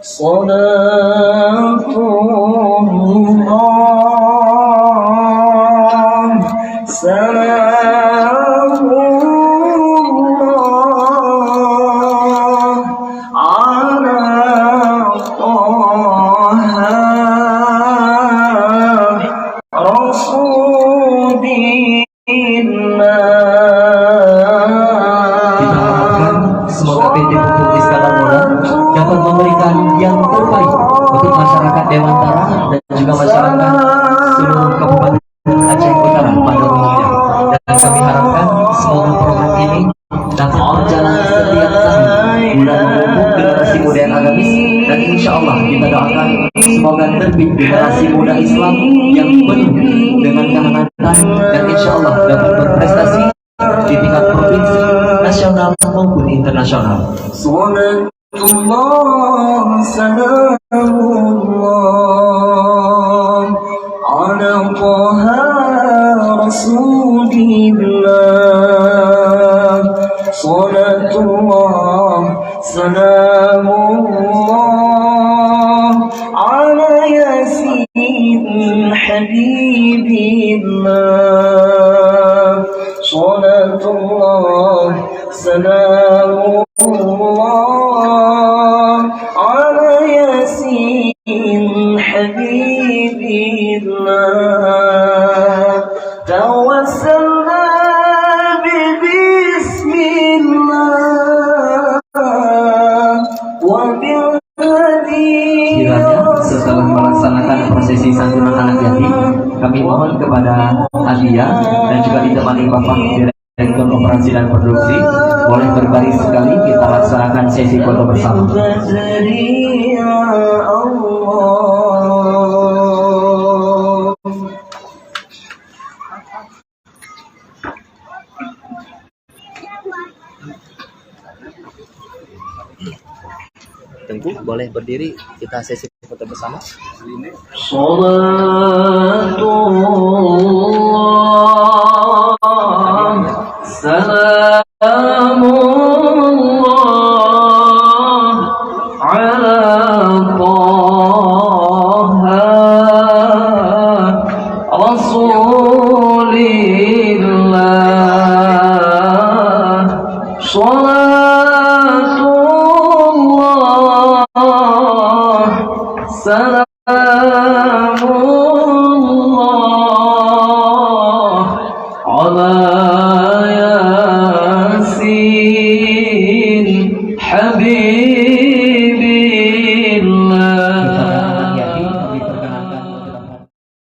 صلاة الله سلام الله على طه رسول Semoga PT Pupuk Iskandar Moda dapat memberikan yang terbaik untuk masyarakat Dewantara dan juga masyarakat seluruh Kabupaten Aceh Utara pada umumnya. Dan kami harapkan semoga program ini dapat berjalan setiap tahun guna memupuk generasi muda yang agamis, dan insya Allah kita doakan semoga terbit generasi muda Islam yang penuh dengan kehangatan dan insya Allah dapat berprestasi di tingkat provinsi, nasional maupun internasional. Salatullah salamullah ala taha rasulillah. Salatullah salamullah ala yasin habibillah. Salatullah salamullah ala yasin habibillah. Tawassalna bismillah wa bilhadi. Kiranya setelah melaksanakan prosesi santunan anak yatim, kami mohon kepada Adia dan juga ditemani Bapak Direktur Operasi dan Produksi, boleh berbaris sekali kita laksanakan sesi foto bersama. Tengku boleh berdiri, kita sesi foto bersama. Salatullah salamullah ala taha rasulillah. Salatullah salamullah